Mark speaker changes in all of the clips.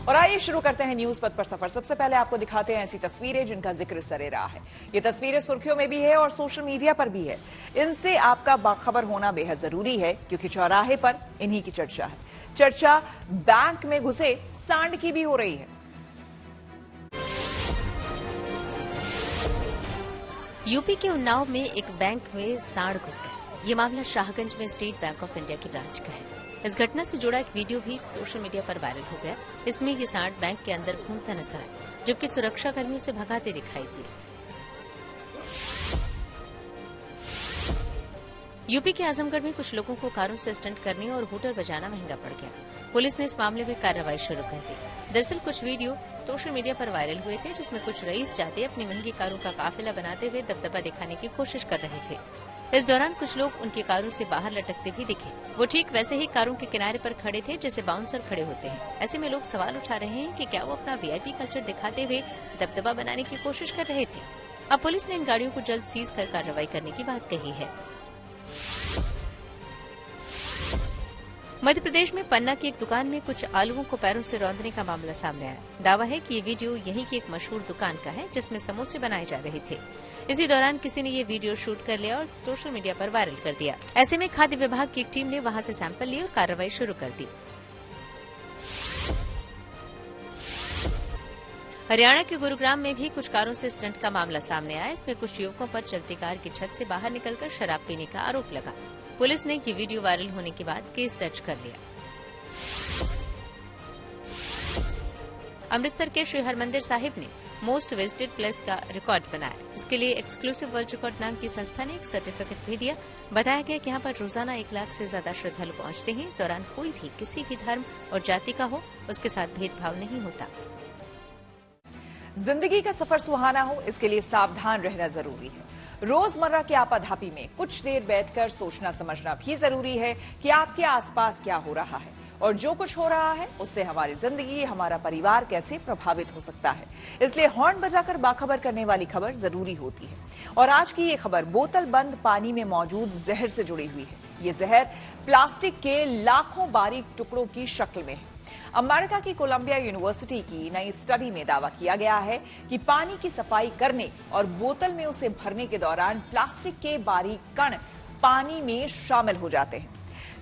Speaker 1: और आइए शुरू करते हैं न्यूज पथ पर सफर। सबसे पहले आपको दिखाते हैं ऐसी तस्वीरें जिनका जिक्र सरे रहा है। ये तस्वीरें सुर्खियों में भी है और सोशल मीडिया पर भी है। इनसे आपका बाखबर होना बेहद जरूरी है क्योंकि चौराहे पर इन्हीं की चर्चा है। चर्चा बैंक में घुसे सांड की भी हो रही है।
Speaker 2: यूपी के उन्नाव में एक बैंक में सांड घुस गए। ये मामला शाहगंज में स्टेट बैंक ऑफ इंडिया की ब्रांच का है। इस घटना से जुड़ा एक वीडियो भी सोशल मीडिया पर वायरल हो गया। इसमें ये सांड बैंक के अंदर घूमता नजर आया, जबकि सुरक्षा कर्मियों से भगाते दिखाई दिए। यूपी के आजमगढ़ में कुछ लोगों को कारों से स्टंट करने और हूटर बजाना महंगा पड़ गया। पुलिस ने इस मामले में कार्रवाई शुरू कर दी। दरअसल कुछ वीडियो सोशल मीडिया पर वायरल हुए थे जिसमें कुछ रईस जाते अपनी महंगी कारों का काफिला बनाते हुए दबदबा दिखाने की कोशिश कर रहे थे। इस दौरान कुछ लोग उनकी कारों से बाहर लटकते भी दिखे। वो ठीक वैसे ही कारों के किनारे पर खड़े थे जैसे बाउंसर खड़े होते हैं। ऐसे में लोग सवाल उठा रहे हैं कि क्या वो अपना वीआईपी कल्चर दिखाते हुए दबदबा बनाने की कोशिश कर रहे थे। अब पुलिस ने इन गाड़ियों को जल्द सीज कर कार्रवाई करने की बात कही है। मध्य प्रदेश में पन्ना की एक दुकान में कुछ आलुओं को पैरों से रौंदने का मामला सामने आया। दावा है कि ये वीडियो यहीं की एक मशहूर दुकान का है जिसमें समोसे बनाए जा रहे थे। इसी दौरान किसी ने ये वीडियो शूट कर लिया और सोशल मीडिया पर वायरल कर दिया। ऐसे में खाद्य विभाग की एक टीम ने वहां से सैंपल लिए और कार्रवाई शुरू कर दी। हरियाणा के गुरुग्राम में भी कुछ कारों से स्टंट का मामला सामने आया। इसमें कुछ युवकों पर चलती कार की छत से बाहर निकलकर शराब पीने का आरोप लगा। पुलिस ने ये वीडियो वायरल होने के बाद केस दर्ज कर लिया। अमृतसर के श्री हरमंदिर साहिब ने मोस्ट विजिटेड प्लेस का रिकॉर्ड बनाया। इसके लिए एक्सक्लूसिव वर्ल्ड रिकॉर्ड नाम की संस्था ने एक सर्टिफिकेट भी दिया। बताया गया कि यहाँ पर रोजाना 1 लाख से ज्यादा श्रद्धालु पहुंचते हैं। इस दौरान कोई भी किसी भी धर्म और जाति का हो उसके साथ भेदभाव नहीं होता।
Speaker 1: जिंदगी का सफर सुहाना हो इसके लिए सावधान रहना जरूरी है। रोजमर्रा की आपाधापी में कुछ देर बैठकर सोचना समझना भी जरूरी है कि आपके आसपास क्या हो रहा है और जो कुछ हो रहा है उससे हमारी जिंदगी, हमारा परिवार कैसे प्रभावित हो सकता है। इसलिए हॉर्न बजाकर बाखबर करने वाली खबर जरूरी होती है। और आज की ये खबर बोतल बंद पानी में मौजूद जहर से जुड़ी हुई है। ये जहर प्लास्टिक के लाखों बारीक टुकड़ों की शक्ल में है। अमेरिका की कोलंबिया यूनिवर्सिटी की नई स्टडी में दावा किया गया है कि पानी की सफाई करने और बोतल में उसे भरने के दौरान प्लास्टिक के बारीक कण पानी में शामिल हो जाते हैं।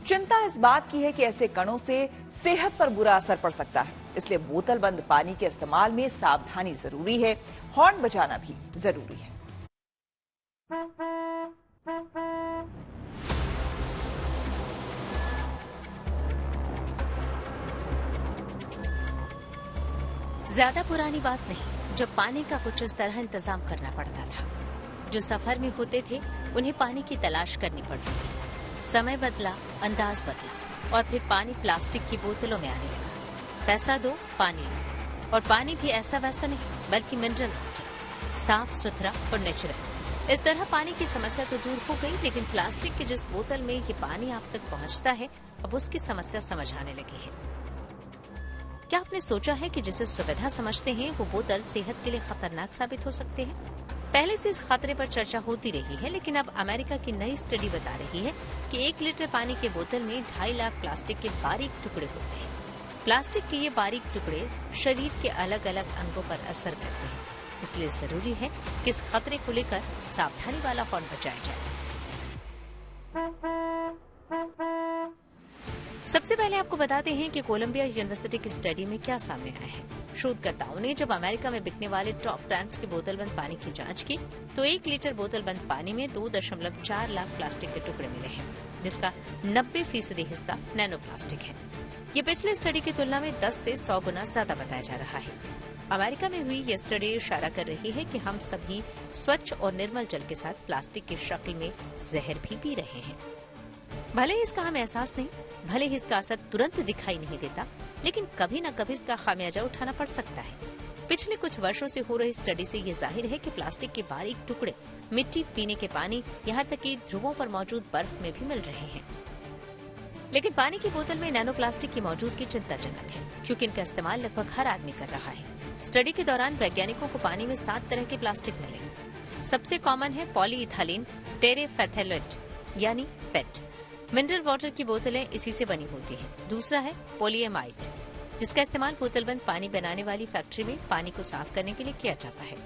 Speaker 1: चिंता इस बात की है कि ऐसे कणों से सेहत पर बुरा असर पड़ सकता है। इसलिए बोतल बंद पानी के इस्तेमाल में सावधानी जरूरी है। हॉर्न बजाना भी जरूरी है।
Speaker 2: ज्यादा पुरानी बात नहीं, जब पानी का कुछ इस तरह इंतजाम करना पड़ता था। जो सफर में होते थे उन्हें पानी की तलाश करनी पड़ती थी। समय बदला, अंदाज बदला और फिर पानी प्लास्टिक की बोतलों में आने लगा। पैसा दो, पानी लो। और पानी भी ऐसा वैसा नहीं बल्कि मिनरल वाटर, साफ सुथरा और नेचुरल। इस तरह पानी की समस्या तो दूर हो गई, लेकिन प्लास्टिक की जिस बोतल में ये पानी आप तक पहुंचता है अब उसकी समस्या समझ आने लगी है। क्या आपने सोचा है कि जिसे सुविधा समझते हैं वो बोतल सेहत के लिए खतरनाक साबित हो सकते हैं? पहले से इस खतरे पर चर्चा होती रही है, लेकिन अब अमेरिका की नई स्टडी बता रही है कि 1 लीटर पानी के बोतल में 2.5 लाख प्लास्टिक के बारीक टुकड़े होते हैं। प्लास्टिक के ये बारीक टुकड़े शरीर के अलग अलग अंगों पर असर करते हैं। इसलिए जरूरी है कि इस खतरे को लेकर सावधानी वाला हॉर्न बजाया जाए। सबसे पहले आपको बताते हैं कि कोलंबिया यूनिवर्सिटी की स्टडी में क्या सामने आया है। शोधकर्ताओं ने जब अमेरिका में बिकने वाले टॉप ब्रांड्स के बोतल बंद पानी की जांच की तो 1 लीटर बोतल बंद पानी में 2.4 लाख प्लास्टिक के टुकड़े मिले हैं, जिसका 90% हिस्सा नैनो प्लास्टिक है। ये पिछले स्टडी की तुलना में 10 से 100 गुना ज्यादा बताया जा रहा है। अमेरिका में हुई ये स्टडी इशारा कर रही है कि हम सभी स्वच्छ और निर्मल जल के साथ प्लास्टिक की शक्ल में जहर भी पी रहे हैं। भले ही इसका हमें एहसास नहीं, भले ही इसका असर तुरंत दिखाई नहीं देता, लेकिन कभी न कभी इसका खामियाजा उठाना पड़ सकता है। पिछले कुछ वर्षों से हो रही स्टडी से ये जाहिर है कि प्लास्टिक के बारीक टुकड़े मिट्टी, पीने के पानी, यहाँ तक कि ध्रुवों पर मौजूद बर्फ में भी मिल रहे हैं। लेकिन पानी की बोतल में नैनो प्लास्टिक की मौजूदगी चिंताजनक है, क्योंकि इनका इस्तेमाल लगभग हर आदमी कर रहा है। स्टडी के दौरान वैज्ञानिकों को पानी में 7 तरह के प्लास्टिक मिले। सबसे कॉमन है पॉलीइथालीन टेरेफेथेलेट यानी पेट। मिनरल वाटर की बोतलें इसी से बनी होती हैं। दूसरा है पॉलीएमाइड, जिसका इस्तेमाल बोतलबंद पानी बनाने वाली फैक्ट्री में पानी को साफ करने के लिए किया जाता है।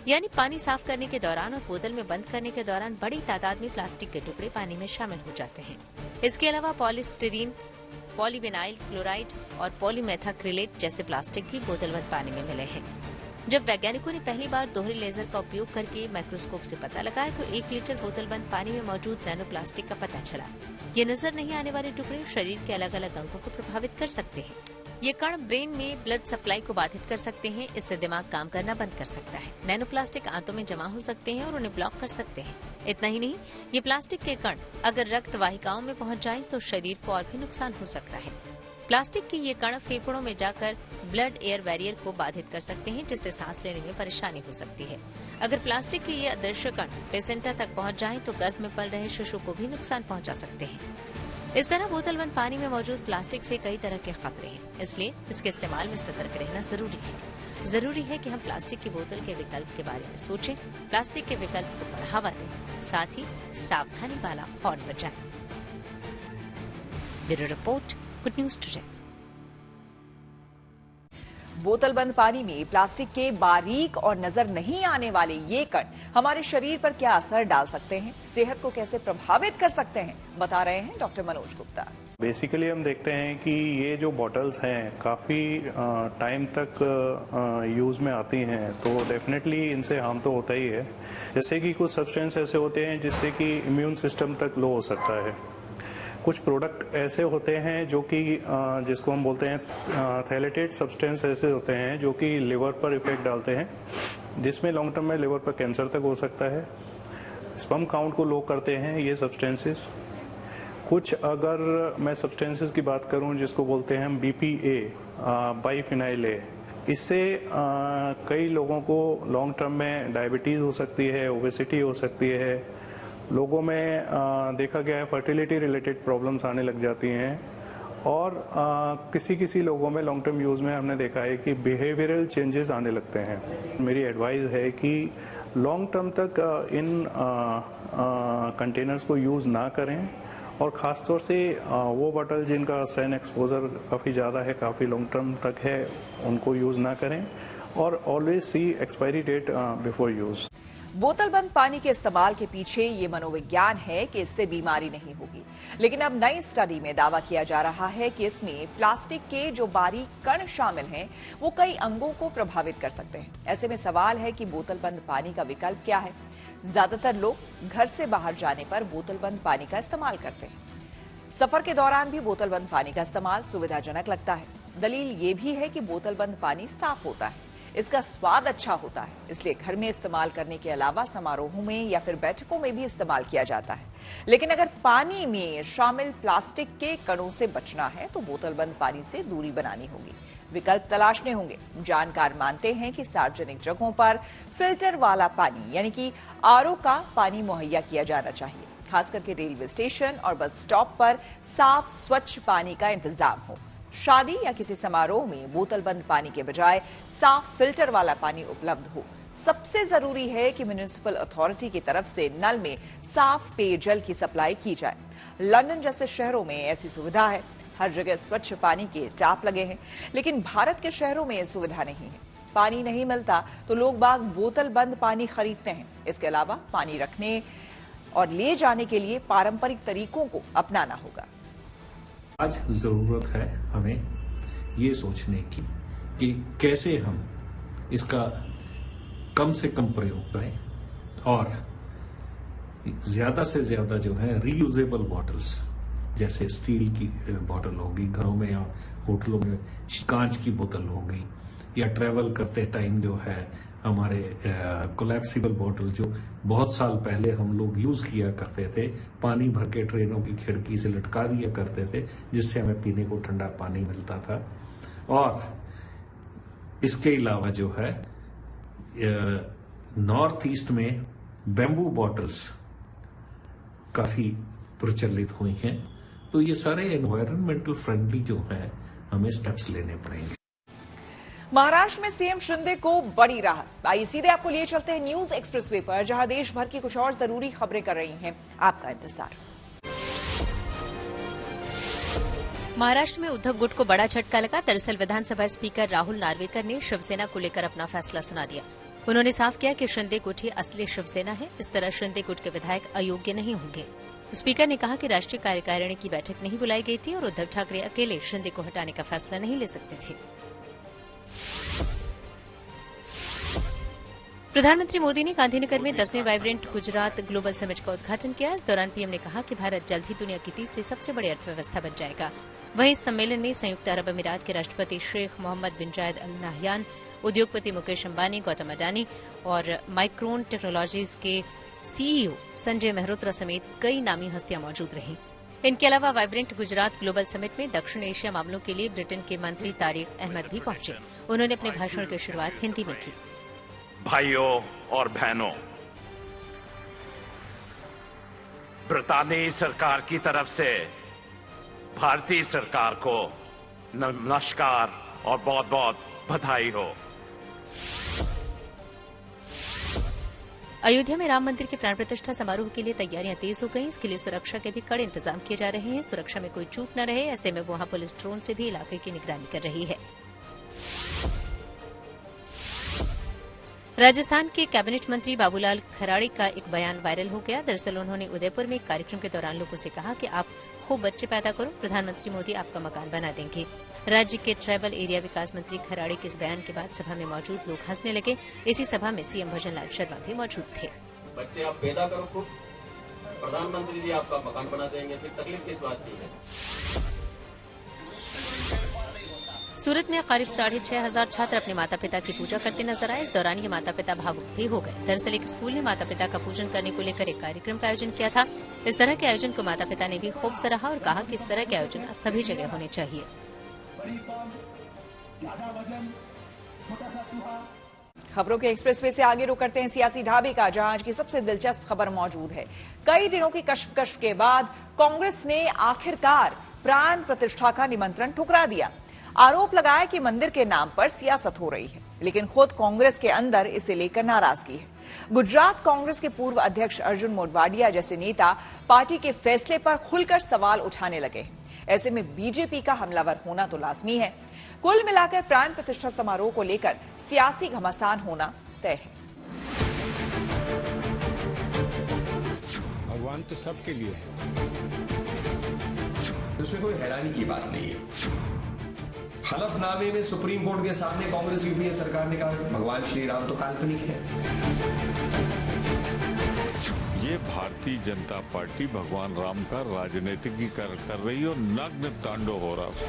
Speaker 2: यानी पानी साफ करने के दौरान और बोतल में बंद करने के दौरान बड़ी तादाद में प्लास्टिक के टुकड़े पानी में शामिल हो जाते हैं। इसके अलावा पॉलीस्टीरीन, पॉलीविनाइल क्लोराइड और पॉलीमेथाक्रिलेट जैसे प्लास्टिक भी बोतलबंद पानी में मिले हैं। जब वैज्ञानिकों ने पहली बार दोहरे लेजर का उपयोग करके माइक्रोस्कोप से पता लगाया तो 1 लीटर बोतलबंद पानी में मौजूद नैनो प्लास्टिक का पता चला। ये नजर नहीं आने वाले टुकड़े शरीर के अलग अलग अंगों को प्रभावित कर सकते हैं। ये कण ब्रेन में ब्लड सप्लाई को बाधित कर सकते हैं, इससे दिमाग काम करना बंद कर सकता है। नैनो प्लास्टिक आंतों में जमा हो सकते हैं और उन्हें ब्लॉक कर सकते हैं। इतना ही नहीं, ये प्लास्टिक के कण अगर रक्त वाहिकाओं में पहुंच जाएं तो शरीर को और भी नुकसान हो सकता है। प्लास्टिक के ये कण फेफड़ों में जाकर ब्लड एयर बैरियर को बाधित कर सकते हैं, जिससे सांस लेने में परेशानी हो सकती है। अगर प्लास्टिक के ये अदृश्य कण प्लेसेंटा तक पहुंच जाएं तो गर्भ में पल रहे शिशु को भी नुकसान पहुंचा सकते हैं। इस तरह बोतलबंद पानी में मौजूद प्लास्टिक से कई तरह के खतरे हैं, इसलिए इसके इस्तेमाल में सतर्क रहना जरूरी है। जरूरी है कि हम प्लास्टिक की बोतल के विकल्प के बारे में सोचें, प्लास्टिक के विकल्प को बढ़ावा दें, साथ ही सावधानी वाला हॉर्न बजाएं। Bureau report, good news today.
Speaker 1: बोतलबंद पानी में प्लास्टिक के बारीक और नजर नहीं आने वाले ये कण हमारे शरीर पर क्या असर डाल सकते हैं, सेहत को कैसे प्रभावित कर सकते हैं, बता रहे हैं डॉक्टर मनोज गुप्ता।
Speaker 3: बेसिकली हम देखते हैं कि ये जो बॉटल्स हैं काफ़ी टाइम तक यूज़ में आती हैं, तो डेफिनेटली इनसे हार्म तो होता ही है। जैसे कि कुछ सब्सटेंस ऐसे होते हैं जिससे कि इम्यून सिस्टम तक लो हो सकता है। कुछ प्रोडक्ट ऐसे होते हैं जो कि जिसको हम बोलते हैं थैलेटेड सब्सटेंस ऐसे होते हैं जो कि लिवर पर इफेक्ट डालते हैं, जिसमें लॉन्ग टर्म में लिवर पर कैंसर तक हो सकता है। स्पर्म काउंट को लो करते हैं ये सब्सटेंसेस। कुछ अगर मैं सब्सटेंसेस की बात करूं जिसको बोलते हैं हम BPA, बाइफिनाइल ए, इससे कई लोगों को लॉन्ग टर्म में डायबिटीज हो सकती है, ओबेसिटी हो सकती है। लोगों में देखा गया है फर्टिलिटी रिलेटेड प्रॉब्लम्स आने लग जाती हैं, और किसी लोगों में लॉन्ग टर्म यूज में हमने देखा है कि बिहेवियरल चेंजेस आने लगते हैं। मेरी एडवाइस है कि लॉन्ग टर्म तक इन कंटेनर्स को यूज ना करें, और ख़ासतौर से वो बॉटल जिनका सन एक्सपोजर काफ़ी ज़्यादा है, काफ़ी लॉन्ग टर्म तक है, उनको यूज़ ना करें, और always see expiry date before use.
Speaker 1: बोतलबंद पानी के इस्तेमाल के पीछे ये मनोविज्ञान है कि इससे बीमारी नहीं होगी, लेकिन अब नई स्टडी में दावा किया जा रहा है कि इसमें प्लास्टिक के जो बारीक कण शामिल हैं वो कई अंगों को प्रभावित कर सकते हैं। ऐसे में सवाल है कि बोतलबंद पानी का विकल्प क्या है। ज्यादातर लोग घर से बाहर जाने पर बोतलबंद पानी का इस्तेमाल करते हैं। सफर के दौरान भी बोतलबंद पानी का इस्तेमाल सुविधाजनक लगता है। दलील ये भी है कि बोतलबंद पानी साफ होता है, इसका स्वाद अच्छा होता है, इसलिए घर में इस्तेमाल करने के अलावा समारोहों में या फिर बैठकों में भी इस्तेमाल किया जाता है। लेकिन अगर पानी में शामिल प्लास्टिक के कणों से बचना है तो बोतलबंद पानी से दूरी बनानी होगी, विकल्प तलाशने होंगे। जानकार मानते हैं कि सार्वजनिक जगहों पर फिल्टर वाला पानी यानी कि RO का पानी मुहैया किया जाना चाहिए। खास करके रेलवे स्टेशन और बस स्टॉप पर साफ स्वच्छ पानी का इंतजाम हो। शादी या किसी समारोह में बोतलबंद पानी के बजाय साफ फिल्टर वाला पानी उपलब्ध हो। सबसे जरूरी है कि म्युनिसिपल अथॉरिटी की तरफ से नल में साफ पेयजल की सप्लाई की जाए। लंदन जैसे शहरों में ऐसी सुविधा है, हर जगह स्वच्छ पानी के टैप लगे हैं, लेकिन भारत के शहरों में सुविधा नहीं है। पानी नहीं मिलता तो लोग बाग बोतलबंद पानी खरीदते हैं। इसके अलावा पानी रखने और ले जाने के लिए पारंपरिक तरीकों को अपनाना होगा।
Speaker 4: आज जरूरत है हमें ये सोचने की कि कैसे हम इसका कम से कम प्रयोग करें, और ज्यादा से ज्यादा जो है रीयूजेबल बॉटल्स, जैसे स्टील की बोतल होगी घरों में या होटलों में, कांच की बोतल होगी, या ट्रेवल करते टाइम जो है हमारे कोलैप्सिबल बोतल जो बहुत साल पहले हम लोग यूज किया करते थे, पानी भर के ट्रेनों की खिड़की से लटका दिया करते थे, जिससे हमें पीने को ठंडा पानी मिलता था। और इसके अलावा जो है नॉर्थ ईस्ट में बैम्बू बॉटल्स काफी प्रचलित हुई हैं। तो ये सारे एनवायरमेंटल फ्रेंडली जो हैं हमें स्टेप्स लेने पड़ेंगे।
Speaker 1: महाराष्ट्र में सीएम शिंदे को बड़ी राहत। आइए सीधे आपको लिए चलते हैं न्यूज एक्सप्रेसवे पर, जहां देश भर की कुछ और जरूरी खबरें कर रही हैं आपका इंतजार।
Speaker 2: महाराष्ट्र में उद्धव गुट को बड़ा झटका लगा। दरअसल विधानसभा स्पीकर राहुल नार्वेकर ने शिवसेना को लेकर अपना फैसला सुना दिया। उन्होंने साफ किया कि शिंदे गुट ही असली शिवसेना है। इस तरह शिंदे गुट के विधायक अयोग्य नहीं होंगे। स्पीकर ने कहा कि राष्ट्रीय कार्यकारिणी की बैठक नहीं बुलाई गई थी और उद्धव ठाकरे अकेले शिंदे को हटाने का फैसला नहीं ले सकते थे। प्रधानमंत्री मोदी ने गांधीनगर में 10वें वाइब्रेंट गुजरात ग्लोबल समिट का उद्घाटन किया। इस दौरान पीएम ने कहा कि भारत जल्द ही दुनिया की तीसरी सबसे बड़ी अर्थव्यवस्था बन जाएगा। वहीं इस सम्मेलन में संयुक्त अरब अमीरात के राष्ट्रपति शेख मोहम्मद बिन जायद अल नाहयान, उद्योगपति मुकेश अंबानी, गौतम अडानी और माइक्रोन टेक्नोलॉजीज के सीईओ संजय मेहरोत्रा समेत कई नामी हस्तियां मौजूद रहीं। इनके अलावा वाइब्रेंट गुजरात ग्लोबल समिट में दक्षिण एशिया मामलों के लिए ब्रिटेन के मंत्री तारिक अहमद भी पहुंचे। उन्होंने अपने भाषण की शुरुआत हिंदी में की।
Speaker 5: भाइयों और बहनों, ब्रितानी सरकार की तरफ से भारतीय सरकार को नमस्कार और बहुत बहुत बधाई हो।
Speaker 2: अयोध्या में राम मंदिर के प्राण प्रतिष्ठा समारोह के लिए तैयारियां तेज हो गई। इसके लिए सुरक्षा के भी कड़े इंतजाम किए जा रहे हैं। सुरक्षा में कोई चूक न रहे, ऐसे में वहां पुलिस ड्रोन से भी इलाके की निगरानी कर रही है। राजस्थान के कैबिनेट मंत्री बाबूलाल खराड़ी का एक बयान वायरल हो गया। दरअसल उन्होंने उदयपुर में एक कार्यक्रम के दौरान लोगों से कहा कि आप खूब बच्चे पैदा करो, प्रधानमंत्री मोदी आपका मकान बना देंगे। राज्य के ट्राइबल एरिया विकास मंत्री खराड़ी के इस बयान के बाद सभा में मौजूद लोग हंसने लगे। इसी सभा में सीएम भजन लाल शर्मा भी मौजूद थे।
Speaker 6: बच्चे आप पैदा करो खूब, प्रधानमंत्री जी आपका मकान बना देंगे, फिर तकलीफ किस बात की है।
Speaker 2: सूरत में करीब 6,500 छात्र अपने माता पिता की पूजा करते नजर आए। इस दौरान ये माता पिता भावुक भी हो गए। दरअसल एक स्कूल ने माता पिता का पूजन करने को लेकर एक कार्यक्रम का आयोजन किया था। इस तरह के आयोजन को माता पिता ने भी खूब सराहा और कहा कि इस तरह के आयोजन सभी जगह होने चाहिए।
Speaker 1: खबरों के एक्सप्रेसवे से आगे रुक करते हैं सियासी ढाबे का, जहां आज की सबसे दिलचस्प खबर मौजूद है। कई दिनों की कश्मकश के बाद कांग्रेस ने आखिरकार प्राण प्रतिष्ठा का निमंत्रण ठुकरा दिया। आरोप लगाया कि मंदिर के नाम पर सियासत हो रही है, लेकिन खुद कांग्रेस के अंदर इसे लेकर नाराजगी है। गुजरात कांग्रेस के पूर्व अध्यक्ष अर्जुन मोढवाडिया जैसे नेता पार्टी के फैसले पर खुलकर सवाल उठाने लगे हैं। ऐसे में बीजेपी का हमलावर होना तो लाजमी है। कुल मिलाकर प्राण प्रतिष्ठा समारोह को लेकर सियासी घमासान होना तय है।
Speaker 7: भगवान तो सबके लिए है,
Speaker 8: उसमें कोई हैरानी की बात नहीं है। हलफनामे में सुप्रीम कोर्ट के सामने कांग्रेस यूपीए सरकार ने कहा भगवान श्री राम तो काल्पनिक है।
Speaker 7: ये भारतीय जनता पार्टी भगवान राम का राजनीतिकीकरण कर रही है और नग्न तांडव हो रहा है।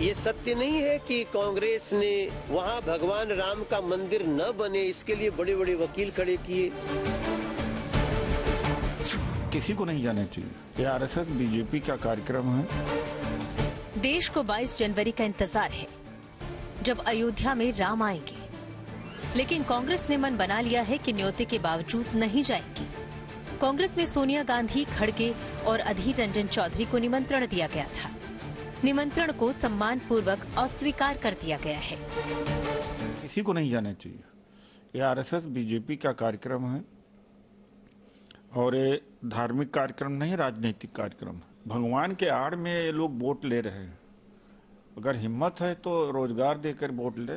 Speaker 6: ये सत्य नहीं है कि कांग्रेस ने वहाँ भगवान राम का मंदिर न बने इसके लिए बड़े बड़े वकील खड़े किए।
Speaker 7: किसी को नहीं जाना चाहिए, ये आरएसएस बीजेपी का कार्यक्रम है।
Speaker 2: देश को 22 जनवरी का इंतजार है, जब अयोध्या में राम आएंगे। लेकिन कांग्रेस ने मन बना लिया है कि न्योते के बावजूद नहीं जाएगी। कांग्रेस में सोनिया गांधी, खड़गे और अधीर रंजन चौधरी को निमंत्रण दिया गया था। निमंत्रण को सम्मानपूर्वक अस्वीकार कर दिया गया है।
Speaker 7: किसी को नहीं जाना चाहिए, ये आरएसएस बीजेपी का कार्यक्रम है और ये धार्मिक कार्यक्रम नहीं, राजनीतिक कार्यक्रम। भगवान के आड़ में ये लोग वोट ले रहे हैं। अगर हिम्मत है तो रोजगार देकर वोट ले,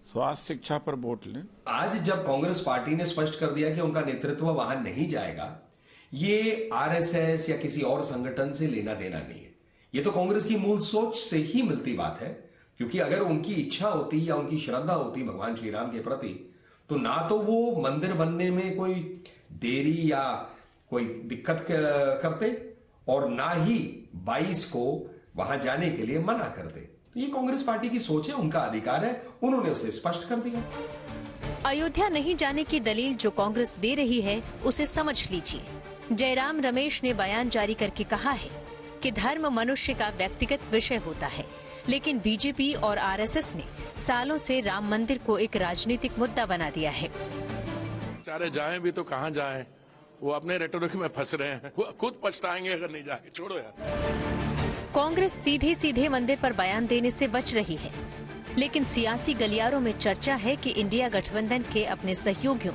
Speaker 7: स्वास्थ्य शिक्षा पर वोट ले।
Speaker 8: आज जब कांग्रेस पार्टी ने स्पष्ट कर दिया कि उनका नेतृत्व वहां नहीं जाएगा, ये आरएसएस या किसी और संगठन से लेना देना नहीं है। ये तो कांग्रेस की मूल सोच से ही मिलती बात है। क्योंकि अगर उनकी इच्छा होती या उनकी श्रद्धा होती भगवान श्री राम के प्रति, तो ना तो वो मंदिर बनने में कोई देरी या कोई दिक्कत करते और ना ही 22 को वहां जाने के लिए मना करते। तो ये कांग्रेस पार्टी की सोच है, उनका अधिकार है, उन्होंने उसे स्पष्ट कर दिया।
Speaker 2: अयोध्या नहीं जाने की दलील जो कांग्रेस दे रही है उसे समझ लीजिए। जयराम रमेश ने बयान जारी करके कहा है कि धर्म मनुष्य का व्यक्तिगत विषय होता है, लेकिन बीजेपी और आरएसएस ने सालों से राम मंदिर को एक राजनीतिक मुद्दा बना दिया है।
Speaker 9: चारे जाएं भी तो कहां जाएं, वो अपने रेटोरिक में फंस रहे हैं, वो खुद पछताएंगे अगर नहीं जाएंगे। छोड़ो यार।
Speaker 2: कांग्रेस सीधे सीधे मंदिर पर बयान देने से बच रही है, लेकिन सियासी गलियारों में चर्चा है कि इंडिया गठबंधन के अपने सहयोगियों,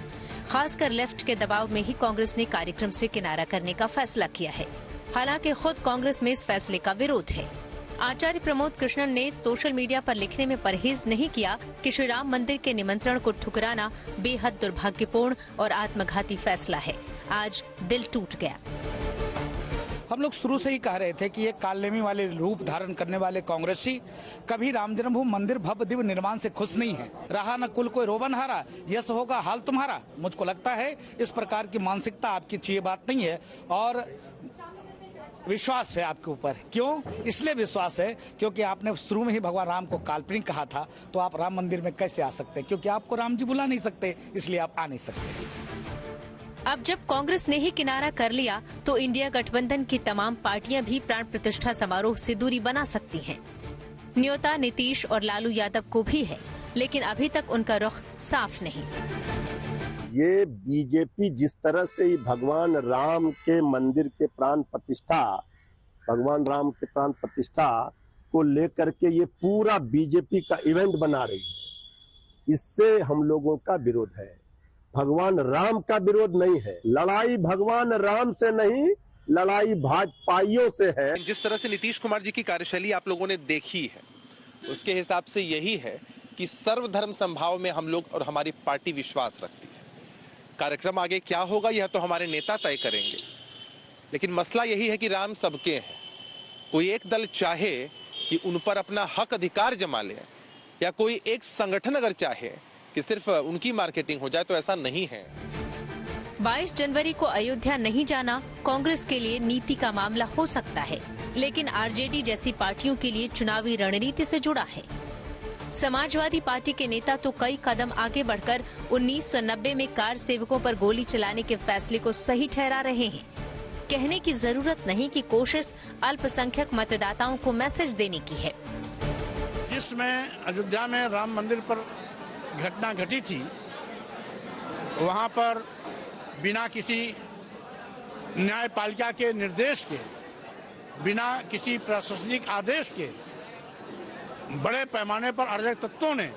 Speaker 2: खासकर लेफ्ट के दबाव में ही कांग्रेस ने कार्यक्रम से किनारा करने का फैसला किया है। हालांकि खुद कांग्रेस में इस फैसले का विरोध है। आचार्य प्रमोद कृष्णन ने सोशल मीडिया पर लिखने में परहेज नहीं किया कि श्री राम मंदिर के निमंत्रण को ठुकराना बेहद दुर्भाग्यपूर्ण और आत्मघाती फैसला है। आज दिल टूट गया।
Speaker 10: हम लोग शुरू से ही कह रहे थे कि ये कालनेमी वाले रूप धारण करने वाले कांग्रेसी कभी राम जन्मभूमि मंदिर भव्य दिव्य निर्माण से खुश नहीं है। रहा न कुल कोई रोबन हारा, यश होगा हाल तुम्हारा। मुझको लगता है इस प्रकार की मानसिकता आपकी अच्छी बात नहीं है और विश्वास है आपके ऊपर। क्यों? इसलिए विश्वास है क्योंकि आपने शुरू में ही भगवान राम को काल्पनिक कहा था, तो आप राम मंदिर में कैसे आ सकते हैं? क्योंकि आपको राम जी बुला नहीं सकते, इसलिए आप आ नहीं सकते।
Speaker 2: अब जब कांग्रेस ने ही किनारा कर लिया तो इंडिया गठबंधन की तमाम पार्टियां भी प्राण प्रतिष्ठा समारोह से दूरी बना सकती हैं। न्योता नीतीश और लालू यादव को भी है, लेकिन अभी तक उनका रुख साफ नहीं।
Speaker 6: ये बीजेपी जिस तरह से ही भगवान राम के मंदिर के प्राण प्रतिष्ठा, भगवान राम के प्राण प्रतिष्ठा को लेकर के ये पूरा बीजेपी का इवेंट बना रही है, इससे हम लोगों का विरोध है। भगवान राम का विरोध नहीं है। लड़ाई भगवान राम से नहीं, लड़ाई भाजपाइयों से है।
Speaker 11: जिस तरह से नीतीश कुमार जी की कार्यशैली आप लोगों ने देखी है, उसके हिसाब से यही है कि सर्वधर्म संभाव में हम लोग और हमारी पार्टी विश्वास रखती है। कार्यक्रम आगे क्या होगा यह तो हमारे नेता तय करेंगे, लेकिन मसला यही है कि राम सबके हैं। कोई एक दल चाहे कि उन पर अपना हक अधिकार जमा ले, या कोई एक संगठन अगर चाहे कि सिर्फ उनकी मार्केटिंग हो जाए, तो ऐसा नहीं है।
Speaker 2: 22 जनवरी को अयोध्या नहीं जाना कांग्रेस के लिए नीति का मामला हो सकता है, लेकिन आरजेडी जैसी पार्टियों के लिए चुनावी रणनीति से जुड़ा है। समाजवादी पार्टी के नेता तो कई कदम आगे बढ़कर 1990 में कार सेवकों पर गोली चलाने के फैसले को सही ठहरा रहे हैं। कहने की जरूरत नहीं कि कोशिश अल्पसंख्यक मतदाताओं को मैसेज देने की है।
Speaker 12: जिसमें अयोध्या में राम मंदिर पर घटना घटी थी, वहां पर बिना किसी न्यायपालिका के निर्देश के, बिना किसी प्रशासनिक आदेश के बड़े पैमाने पर अराजक तत्वों ने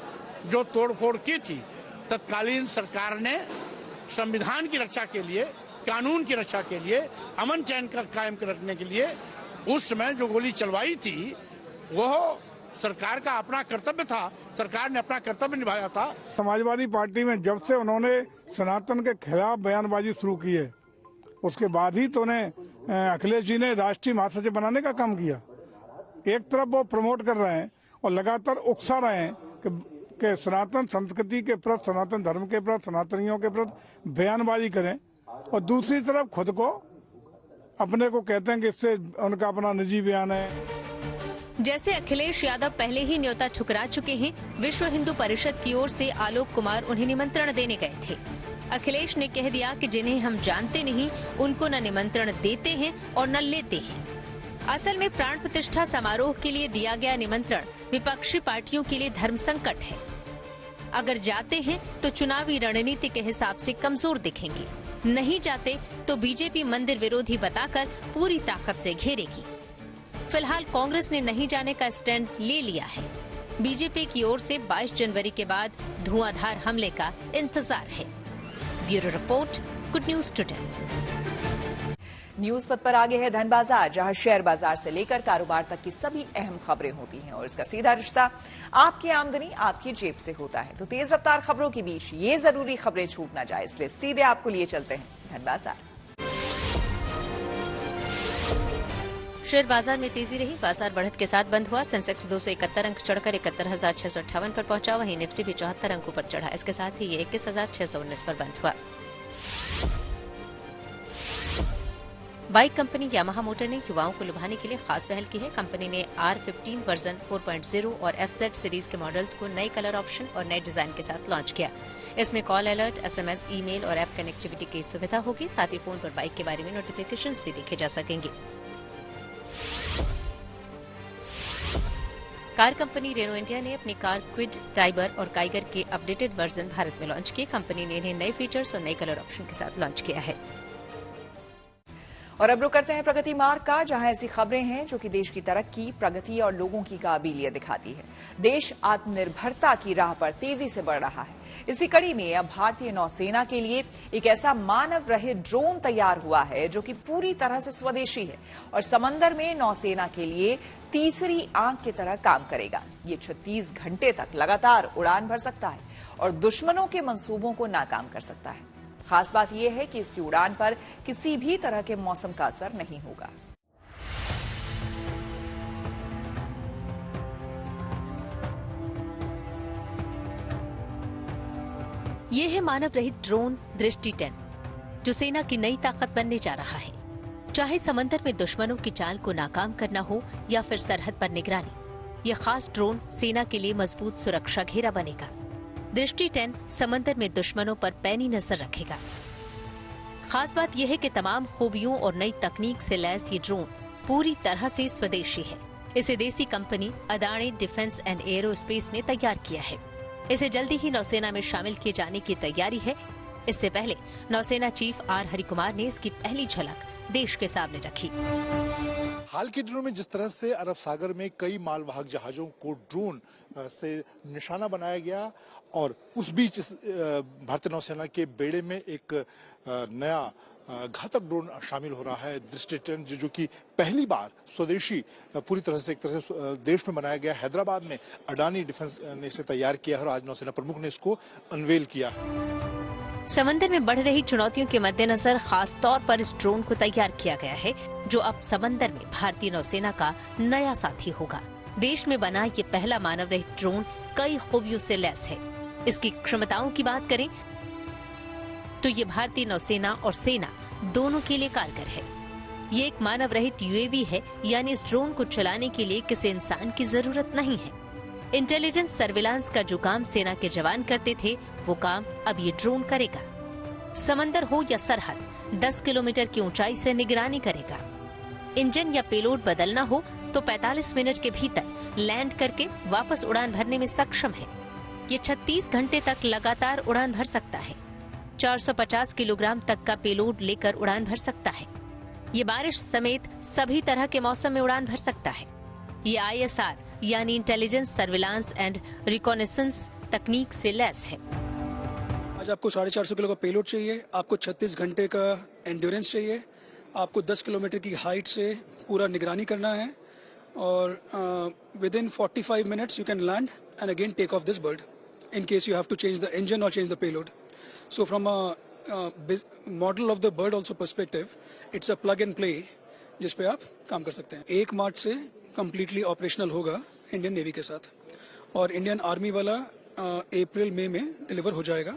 Speaker 12: जो तोड़फोड़ की थी, तत्कालीन सरकार ने संविधान की रक्षा के लिए, कानून की रक्षा के लिए, अमन चैन का कायम रखने के लिए उस समय जो गोली चलवाई थी, वह सरकार का अपना कर्तव्य था। सरकार ने अपना कर्तव्य निभाया था।
Speaker 13: समाजवादी पार्टी में जब से उन्होंने सनातन के खिलाफ बयानबाजी शुरू की है, उसके बाद ही तो उन्हें अखिलेश जी ने राष्ट्रीय महासचिव बनाने का काम किया। एक तरफ वो प्रमोट कर रहे हैं और लगातार उकसा रहे हैं कि सनातन संस्कृति के प्रति, सनातन धर्म के प्रति, सनातनियों के प्रति बयानबाजी करें, और दूसरी तरफ खुद को अपने को कहते हैं कि इससे उनका अपना निजी बयान है।
Speaker 2: जैसे अखिलेश यादव पहले ही न्योता ठुकरा चुके हैं, विश्व हिंदू परिषद की ओर से आलोक कुमार उन्हें निमंत्रण देने गए थे। अखिलेश ने कह दिया कि जिन्हें हम जानते नहीं, उनको न निमंत्रण देते हैं और न लेते हैं। असल में प्राण प्रतिष्ठा समारोह के लिए दिया गया निमंत्रण विपक्षी पार्टियों के लिए धर्म संकट है। अगर जाते हैं तो चुनावी रणनीति के हिसाब से कमजोर दिखेंगे, नहीं जाते तो बीजेपी मंदिर विरोधी बताकर पूरी ताकत से घेरेगी। फिलहाल कांग्रेस ने नहीं जाने का स्टैंड ले लिया है। बीजेपी की ओर से 22 जनवरी के बाद धुआंधार हमले का इंतजार है। Bureau report, good news today.
Speaker 1: News पथ पर आगे है धन बाजार, जहां शेयर बाजार से लेकर कारोबार तक की सभी अहम खबरें होती हैं और इसका सीधा रिश्ता आपकी आमदनी आपकी जेब से होता है। तो तेज रफ्तार खबरों के बीच ये जरूरी खबरें छूट ना जाए, इसलिए सीधे आपको लिए चलते हैं धन बाजार।
Speaker 2: शेयर बाजार में तेजी रही। बाजार बढ़त के साथ बंद हुआ। सेंसेक्स 271 अंक चढ़कर 71,658 पर पहुंचा। वहीं निफ्टी भी 74 अंकों पर चढ़ा। इसके साथ ही ये 21,619 पर बंद हुआ। बाइक कंपनी यामाहा मोटर ने युवाओं को लुभाने के लिए खास पहल की है। कंपनी ने R15 वर्जन 4.0 और FZ सीरीज के मॉडल्स को नए कलर ऑप्शन और नए डिजाइन के साथ लॉन्च किया। इसमें कॉल अलर्ट, SMS, ईमेल और ऐप कनेक्टिविटी की सुविधा होगी। साथ ही फोन पर बाइक के बारे में नोटिफिकेशंस भी देखे जा सकेंगे। कार कंपनी रेनो इंडिया ने अपनी कार क्विड, टाइबर और काइगर के अपडेटेड वर्जन भारत में लॉन्च किए। कंपनी ने इन्हें नए फीचर्स और नए कलर ऑप्शन के साथ लॉन्च किया है।
Speaker 1: और अब रुक करते हैं प्रगति मार्ग का, जहां ऐसी खबरें हैं जो कि देश की तरक्की, प्रगति और लोगों की काबिलियत दिखाती है। देश आत्मनिर्भरता की राह पर तेजी से बढ़ रहा है। इसी कड़ी में अब भारतीय नौसेना के लिए एक ऐसा मानव रहित ड्रोन तैयार हुआ है जो कि पूरी तरह से स्वदेशी है और समंदर में नौसेना के लिए तीसरी आंख की तरह काम करेगा। ये 36 घंटे तक लगातार उड़ान भर सकता है और दुश्मनों के मंसूबों को नाकाम कर सकता है। खास बात यह है कि इसकी उड़ान पर किसी भी तरह के मौसम का असर नहीं होगा।
Speaker 2: ये है मानव रहित ड्रोन दृष्टि 10, जो सेना की नई ताकत बनने जा रहा है। चाहे समंदर में दुश्मनों की चाल को नाकाम करना हो या फिर सरहद पर निगरानी, यह खास ड्रोन सेना के लिए मजबूत सुरक्षा घेरा बनेगा। दृष्टि 10 समंदर में दुश्मनों पर पैनी नजर रखेगा। खास बात यह है कि तमाम खूबियों और नई तकनीक से लैस ये ड्रोन पूरी तरह से स्वदेशी है। इसे देसी company Adani defence and aerospace ने तैयार किया है। इसे जल्दी ही नौसेना में शामिल किए जाने की तैयारी है। इससे पहले नौसेना चीफ आर हरिकुमार ने इसकी पहली झलक देश के सामने रखी।
Speaker 14: हाल के दिनों में जिस तरह से अरब सागर में कई मालवाहक जहाजों को ड्रोन से निशाना बनाया गया और उस बीच भारतीय नौसेना के बेड़े में एक नया घातक ड्रोन शामिल हो रहा है, दृष्टि 10, जो कि पहली बार स्वदेशी पूरी तरह से एक तरह से देश में बनाया गया। हैदराबाद में अडानी डिफेंस ने इसे तैयार किया है और आज नौसेना प्रमुख ने इसको अनवेल किया।
Speaker 2: समंदर में बढ़ रही चुनौतियों के मद्देनजर खास तौर पर इस ड्रोन को तैयार किया गया है, जो अब समंदर में भारतीय नौसेना का नया साथी होगा। देश में बना ये पहला मानव रहित ड्रोन कई खूबियों से लैस है। इसकी क्षमताओं की बात करें तो ये भारतीय नौसेना और सेना दोनों के लिए कारगर है। ये एक मानव रहित यूएवी है, यानी इस ड्रोन को चलाने के लिए किसी इंसान की जरूरत नहीं है। इंटेलिजेंस सर्विलांस का जो काम सेना के जवान करते थे, वो काम अब ये ड्रोन करेगा। समंदर हो या सरहद, 10 किलोमीटर की ऊंचाई से निगरानी करेगा। इंजन या पेलोड बदलना हो तो 45 मिनट के भीतर लैंड करके वापस उड़ान भरने में सक्षम है। ये 36 घंटे तक लगातार उड़ान भर सकता है। 450 किलोग्राम तक का पेलोड लेकर उड़ान भर सकता है। ये बारिश समेत सभी तरह के मौसम में उड़ान भर सकता है। ये ISR यानी इंटेलिजेंस सर्विलांस एंड रिकॉनेसेंस तकनीक से लैस है।
Speaker 15: आज आपको 450 किलो का पेलोड चाहिए, आपको 36 घंटे का एंड्योरेंस चाहिए, आपको 10 किलोमीटर की हाइट से पूरा निगरानी करना है और within 45 minutes you can land and again take off this bird in case you have to change the engine or change the payload. So from a model of the bird also perspective, it's a plug and play जिस पे आप काम कर सकते हैं। 1 मार्च से completely operational होगा Indian navy के साथ और इंडियन आर्मी वाला अप्रैल मई में डिलीवर हो जाएगा।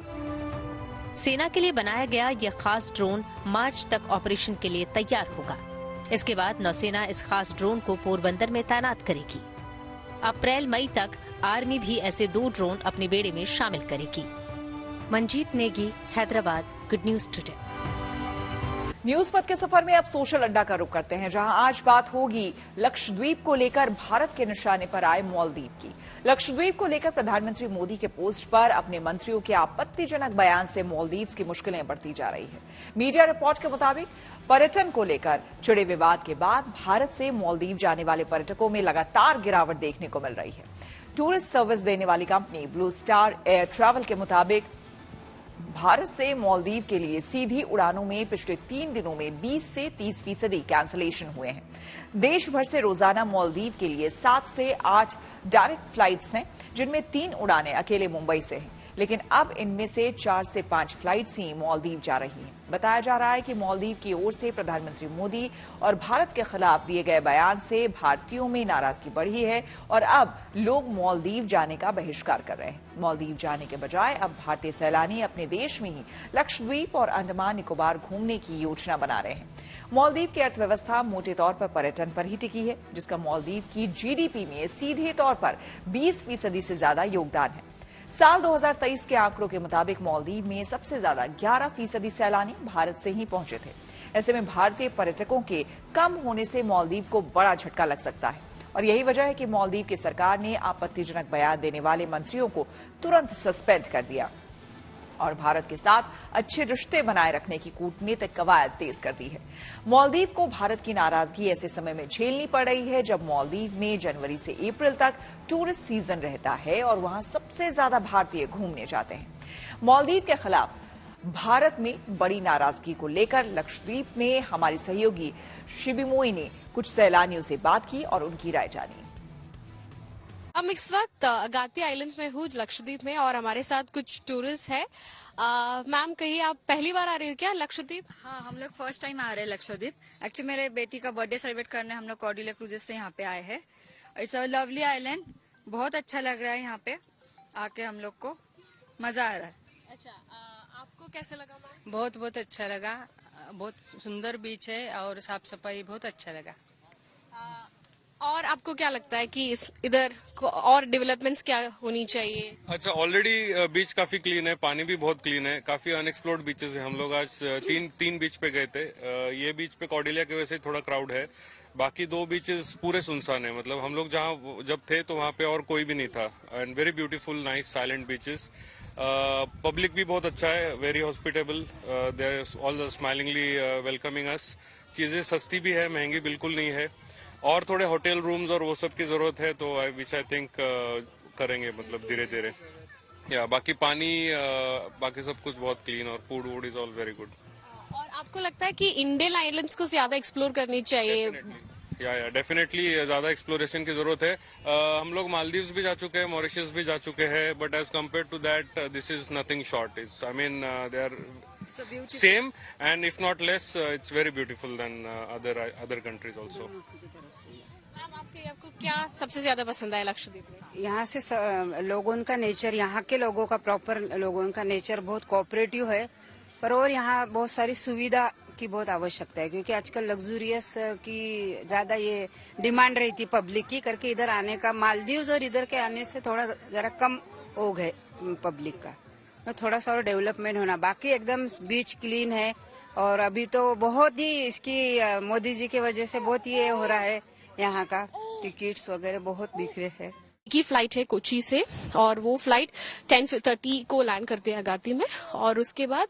Speaker 2: सेना के लिए बनाया गया यह खास ड्रोन मार्च तक ऑपरेशन के लिए तैयार होगा। इसके बाद नौसेना इस खास ड्रोन को पोरबंदर में तैनात करेगी। अप्रैल मई तक आर्मी भी ऐसे 2 ड्रोन अपने बेड़े में शामिल करेगी। Manjeet Negi, Hyderabad, good news today.
Speaker 1: News पथ के सफर में अब सोशल अड्डा का रुख करते हैं, जहां आज बात होगी लक्षद्वीप को लेकर भारत के निशाने पर आए मालदीव की। लक्षद्वीप को लेकर प्रधानमंत्री मोदी के पोस्ट पर अपने मंत्रियों के आपत्तिजनक बयान से मालदीव की मुश्किलें बढ़ती जा रही है। मीडिया रिपोर्ट के मुताबिक पर्यटन को लेकर छिड़े विवाद के बाद भारत से मालदीव जाने वाले पर्यटकों में लगातार गिरावट देखने को मिल रही है। टूरिस्ट सर्विस देने वाली company blue star air travel के मुताबिक भारत से मालदीव के लिए सीधी उड़ानों में पिछले 3 दिनों में 20 से 30% कैंसलेशन हुए हैं। देश भर से रोजाना मालदीव के लिए 7 से 8 डायरेक्ट फ्लाइट्स हैं, जिनमें 3 उड़ानें अकेले मुंबई से हैं, लेकिन अब इनमें से 4 से 5 फ्लाइट्स ही मालदीव जा रही हैं। बताया जा रहा है कि मालदीव की ओर से प्रधानमंत्री मोदी और भारत के खिलाफ दिए गए बयान से भारतीयों में नाराजगी बढ़ी है और अब लोग मालदीव जाने का बहिष्कार कर रहे हैं। मालदीव जाने के बजाय अब भारतीय सैलानी अपने देश में ही लक्षद्वीप और अंडमान निकोबार घूमने की योजना बना रहे हैं। मालदीव की अर्थव्यवस्था मोटे तौर पर पर्यटन पर ही टिकी है, जिसका मालदीव की जीडीपी में सीधे तौर पर 20% से ज्यादा योगदान है। साल 2023 के आंकड़ों के मुताबिक मालदीव में सबसे ज्यादा 11% सैलानी भारत से ही पहुंचे थे। ऐसे में भारतीय पर्यटकों के कम होने से मालदीव को बड़ा झटका लग सकता है और यही वजह है कि मालदीव की सरकार ने आपत्तिजनक बयान देने वाले मंत्रियों को तुरंत सस्पेंड कर दिया। और भारत के साथ अच्छे रिश्ते बनाए रखने की कूटनीतिक कवायद तेज कर दी है। मालदीव को भारत की नाराजगी ऐसे समय में झेलनी पड़ रही है जब मालदीव में जनवरी से अप्रैल तक टूरिस्ट सीजन रहता है और वहां सबसे ज्यादा भारतीय घूमने जाते हैं। मालदीव के खिलाफ भारत में बड़ी नाराजगी को लेकर लक्षद्वीप में हमारी सहयोगी शिबिमोई ने कुछ सैलानियों से बात की और उनकी राय जानी।
Speaker 16: हम इस वक्त अगाती आइलैंड्स में हूँ, लक्षद्वीप में, और हमारे साथ कुछ टूरिस्ट है। मैम, कहिए, आप पहली बार आ रहे हो क्या लक्षद्वीप?
Speaker 17: हाँ, हम लोग फर्स्ट टाइम आ रहे हैं लक्षद्वीप। एक्चुअली मेरे बेटी का बर्थडे सेलिब्रेट करने हम लोग कॉर्डिलिया क्रूजेस से यहाँ पे आए हैं। इट्स अ लवली आइलैंड, बहुत अच्छा लग रहा है यहाँ पे आके, हम लोग को मजा आ रहा है।
Speaker 16: अच्छा, आपको कैसे लगा मैम?
Speaker 18: बहुत बहुत अच्छा लगा, बहुत सुंदर बीच है और साफ सफाई बहुत अच्छा लगा।
Speaker 16: और आपको क्या लगता है कि इधर और डेवलपमेंट्स क्या होनी चाहिए?
Speaker 19: अच्छा, ऑलरेडी बीच काफी क्लीन है, पानी भी बहुत क्लीन है, काफी अनएक्सप्लोर्ड बीचेस है। हम लोग आज तीन बीच पे गए थे। ये बीच पे कॉर्डिलिया की वजह से थोड़ा क्राउड है, बाकी दो बीचेस पूरे सुनसान है। मतलब हम लोग जहाँ जब थे तो वहाँ पे और कोई भी नहीं था। And very beautiful, nice, silent beaches. Public भी बहुत अच्छा है, very hospitable, they are all smilingly welcoming us. चीजें सस्ती भी है, महंगी बिल्कुल नहीं है। और थोड़े होटल रूम्स और वो सब की जरूरत है, तो आई थिंक करेंगे, मतलब धीरे धीरे। या बाकी पानी, बाकी सब कुछ बहुत क्लीन, और food is all very good.
Speaker 16: और आपको लगता है कि इंडियन आइलैंड्स को ज्यादा एक्सप्लोर करनी चाहिए?
Speaker 19: या डेफिनेटली ज्यादा एक्सप्लोरेशन की जरूरत है। हम लोग मालदीव्स भी जा चुके हैं, मॉरिशस भी जा चुके हैं, but as compare to that this is nothing short. Is I mean they are same, and if not less, it's very beautiful than other countries also.
Speaker 16: आपको क्या सबसे ज्यादा पसंद आया लक्षद्वीप में?
Speaker 20: यहाँ से लोगों का नेचर, यहाँ के लोगों का प्रॉपर लोगों का नेचर बहुत कोऑपरेटिव है, पर और यहाँ बहुत सारी सुविधा की बहुत आवश्यकता है, क्योंकि आजकल लग्जूरियस की ज्यादा ये डिमांड रही थी पब्लिक की, करके इधर आने का, मालदीव्स और इधर के आने से थोड़ा जरा कम हो गए पब्लिक का। थोड़ा सा और डेवलपमेंट होना, बाकी एकदम बीच क्लीन है। और अभी तो बहुत ही इसकी मोदी जी की वजह से बहुत ये हो रहा है, यहाँ का टिकट्स वगैरह बहुत बिखरे हैं।
Speaker 16: की फ्लाइट है कोची से, और वो फ्लाइट 10:30 को लैंड करती है अगाती में, और उसके बाद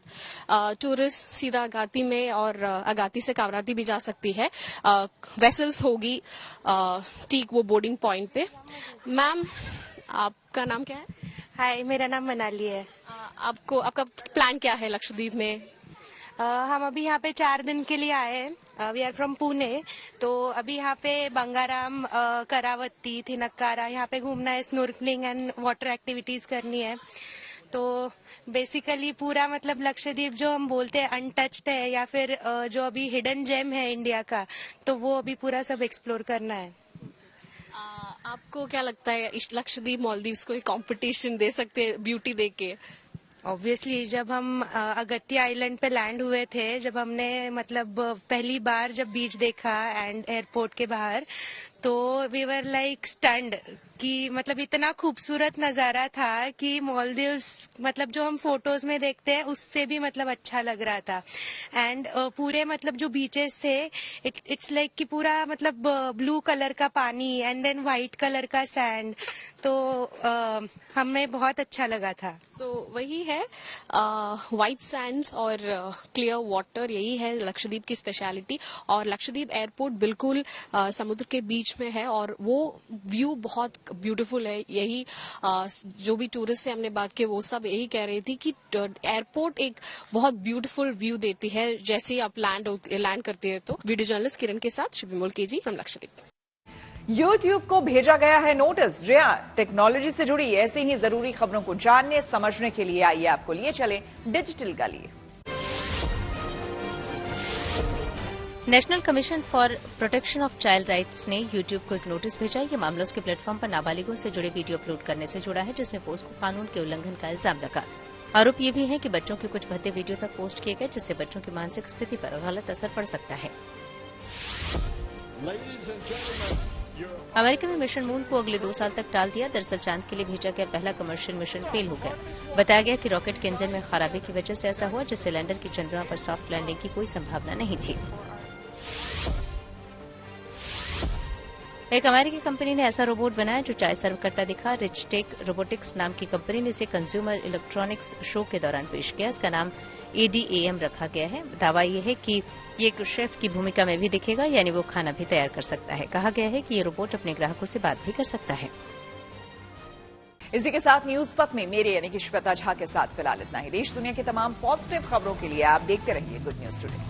Speaker 16: टूरिस्ट सीधा अगाती में और अगाती से कावराती भी जा सकती है। वेसल्स होगी ठीक वो बोर्डिंग पॉइंट पे। मैम, आपका नाम क्या है?
Speaker 21: हाय, मेरा नाम मनाली है।
Speaker 16: आपका प्लान क्या है लक्षद्वीप में?
Speaker 21: हम अभी यहाँ पे 4 दिन के लिए आए हैं। वी आर फ्रॉम पुणे, तो अभी यहाँ पे बंगाराम, करावती, थिनक्कारा, यहाँ पे घूमना है, स्नॉर्कलिंग एंड वाटर एक्टिविटीज करनी है। तो बेसिकली पूरा मतलब लक्षद्वीप जो हम बोलते हैं अनटच्ड है, या फिर जो अभी हिडन जेम है इंडिया का, तो वो अभी पूरा सब एक्सप्लोर करना है।
Speaker 16: आपको क्या लगता है लक्षद्वीप मालदीव्स को एक कंपटीशन दे सकते हैं ब्यूटी देके?
Speaker 21: ऑब्वियसली जब हम अगत्ती आइलैंड पे लैंड हुए थे, जब हमने मतलब पहली बार जब बीच देखा एंड एयरपोर्ट के बाहर, तो वी वर लाइक स्टन्ड कि मतलब इतना खूबसूरत नजारा था कि मालदीव्स मतलब जो हम फोटोज में देखते हैं उससे भी मतलब अच्छा लग रहा था। एंड पूरे मतलब जो बीचेस थे, इट्स लाइक कि पूरा मतलब ब्लू कलर का पानी एंड देन व्हाइट कलर का सैंड, तो हमें बहुत अच्छा लगा था।
Speaker 16: तो वही है, व्हाइट सैंड्स और क्लियर वाटर, यही है लक्षद्वीप की स्पेशलिटी। और लक्षद्वीप एयरपोर्ट बिल्कुल समुद्र के बीच में है, और वो व्यू बहुत ब्यूटीफुल है। यही जो भी टूरिस्ट से हमने बात की, वो सब यही कह रही थी कि एयरपोर्ट एक बहुत ब्यूटीफुल व्यू देती है जैसे ही आप लैंड करते हैं। तो वीडियो जर्नलिस्ट किरण के साथ शिबिमोल केजी फ्रॉम लक्षद्वीप।
Speaker 1: YouTube को भेजा गया है नोटिस। जी हां, टेक्नोलॉजी से जुड़ी ऐसी ही जरूरी खबरों को जानने समझने के लिए आइए आपको लिए चले डिजिटल गली।
Speaker 2: National commission for protection of child rights ने YouTube को एक नोटिस भेजा है। ये मामला उसके प्लेटफॉर्म पर नाबालिगों से जुड़े वीडियो अपलोड करने से जुड़ा है, जिसमें पोस्को कानून के उल्लंघन का इल्जाम लगा। आरोप ये भी है कि बच्चों के कुछ भद्दे वीडियो तक पोस्ट किए गए, जिससे बच्चों की मानसिक स्थिति पर गलत असर पड़ सकता है। अमेरिका में मिशन मून को अगले 2 साल तक टाल दिया। दरअसल चांद के लिए भेजा गया पहला कमर्शियल मिशन फेल हो गया। बताया गया कि रॉकेट के इंजन में खराबी की वजह से ऐसा हुआ, जिससे लैंडर की चंद्रमा पर सॉफ्ट लैंडिंग की कोई संभावना नहीं थी। एक अमेरिकी कंपनी ने ऐसा रोबोट बनाया जो चाय सर्व करता दिखा। रिचटेक रोबोटिक्स नाम की कंपनी ने इसे कंज्यूमर इलेक्ट्रॉनिक्स शो के दौरान पेश किया। इसका नाम ADAM रखा गया है। दावा यह है कि ये एक शेफ की भूमिका में भी दिखेगा, यानी वो खाना भी तैयार कर सकता है। कहा गया है कि ये रोबोट अपने ग्राहकों से बात भी कर सकता है।
Speaker 1: इसी के साथ न्यूज पक में मेरे यानी कि श्वेता झा के साथ फिलहाल इतना ही। देश दुनिया की तमाम पॉजिटिव खबरों के लिए आप देखते रहिए गुड न्यूज टुडे।